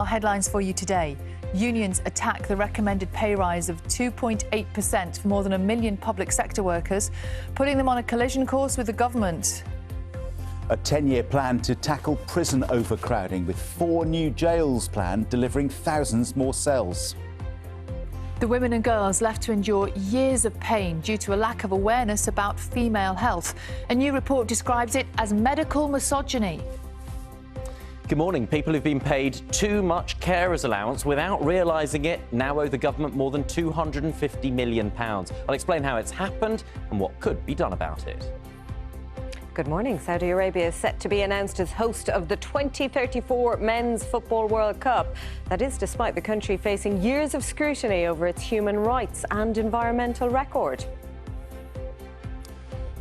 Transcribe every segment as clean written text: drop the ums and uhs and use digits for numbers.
Our headlines for you today. Unions attack the recommended pay rise of 2.8% for more than 1 million public sector workers, putting them on a collision course with the government. A 10-year plan to tackle prison overcrowding, with 4 new jails planned, delivering thousands more cells. The women and girls left to endure years of pain due to a lack of awareness about female health. A new report describes it as medical misogyny. Good morning. People who've been paid too much carers allowance without realising it now owe the government more than £250 million. I'll explain how it's happened and what could be done about it. Good morning. Saudi Arabia is set to be announced as host of the 2034 Men's Football World Cup. That is despite the country facing years of scrutiny over its human rights and environmental record.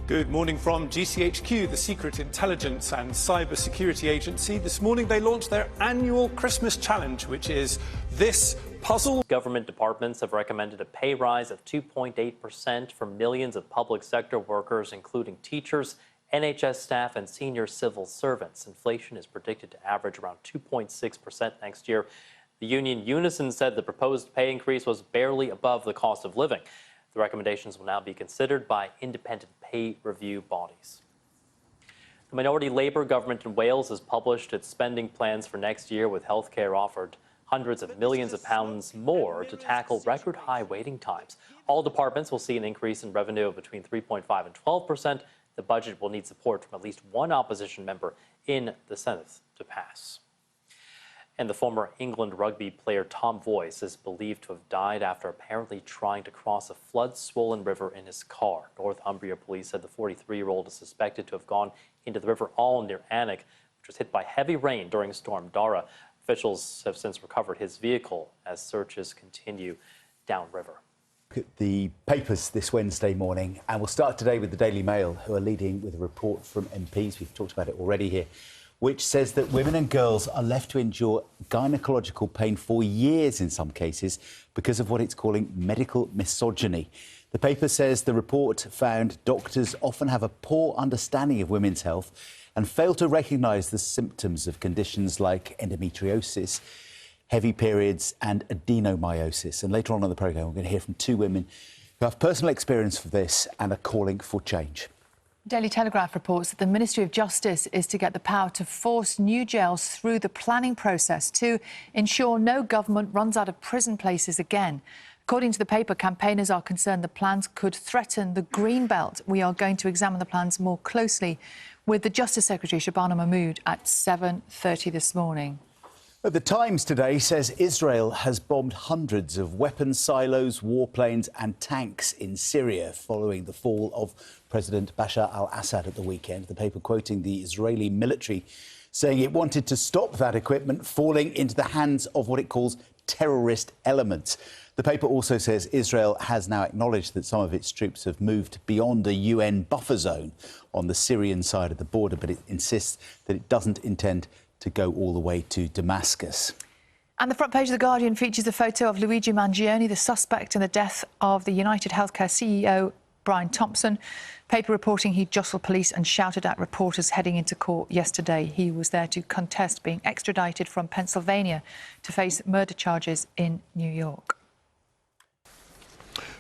Good morning from GCHQ, the Secret Intelligence and Cyber Security Agency. This morning they launched their annual Christmas challenge, which is this puzzle. Government departments have recommended a pay rise of 2.8% for millions of public sector workers, including teachers, NHS staff and senior civil servants. Inflation is predicted to average around 2.6% next year. The union Unison said the proposed pay increase was barely above the cost of living. The recommendations will now be considered by independent pay review bodies. The minority Labour government in Wales has published its spending plans for next year, with healthcare offered hundreds of millions of pounds more to tackle record high waiting times. All departments will see an increase in revenue of between 3.5% and 12%. The budget will need support from at least one opposition member in the Senate to pass. And the former England rugby player Tom Voice is believed to have died after apparently trying to cross a flood-swollen river in his car. Northumbria police said the 43-year-old is suspected to have gone into the River Alne near Alnwick, which was hit by heavy rain during Storm Dara. Officials have since recovered his vehicle as searches continue downriver. Look at the papers this Wednesday morning, and we'll start today with the Daily Mail, who are leading with a report from MPs. We've talked about it already here, which says that women and girls are left to endure gynecological pain for years in some cases because of what it's calling medical misogyny. The paper says the report found doctors often have a poor understanding of women's health and fail to recognise the symptoms of conditions like endometriosis, heavy periods and adenomyosis. And later on in the programme, we're going to hear from 2 women who have personal experience of this and are calling for change. Daily Telegraph reports that the Ministry of Justice is to get the power to force new jails through the planning process to ensure no government runs out of prison places again. According to the paper, campaigners are concerned the plans could threaten the Green Belt. We are going to examine the plans more closely with the Justice Secretary, Shabana Mahmood, at 7:30 this morning. The Times today says Israel has bombed hundreds of weapons silos, warplanes and tanks in Syria following the fall of President Bashar al-Assad at the weekend. The paper quoting the Israeli military saying it wanted to stop that equipment falling into the hands of what it calls terrorist elements. The paper also says Israel has now acknowledged that some of its troops have moved beyond a UN buffer zone on the Syrian side of the border, but it insists that it doesn't intend to go all the way to Damascus. And the front page of The Guardian features a photo of Luigi Mangione, the suspect in the death of the United Healthcare CEO Brian Thompson. Paper reporting he jostled police and shouted at reporters heading into court yesterday. He was there to contest being extradited from Pennsylvania to face murder charges in New York.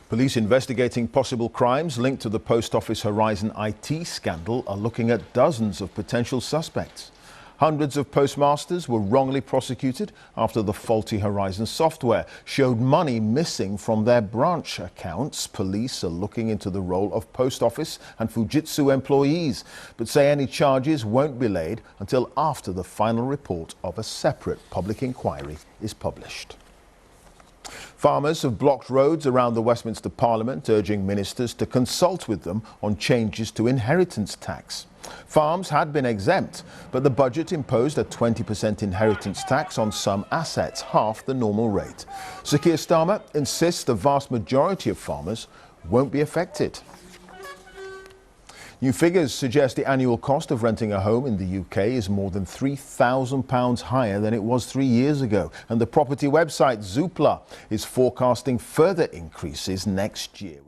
Police investigating possible crimes linked to the Post Office Horizon IT scandal are looking at dozens of potential suspects. Hundreds of postmasters were wrongly prosecuted after the faulty Horizon software showed money missing from their branch accounts. Police are looking into the role of Post Office and Fujitsu employees, but say any charges won't be laid until after the final report of a separate public inquiry is published. Farmers have blocked roads around the Westminster Parliament, urging ministers to consult with them on changes to inheritance tax. Farms had been exempt, but the budget imposed a 20% inheritance tax on some assets, half the normal rate. Sir Keir Starmer insists the vast majority of farmers won't be affected. New figures suggest the annual cost of renting a home in the UK is more than £3,000 higher than it was 3 years ago. And the property website Zoopla is forecasting further increases next year.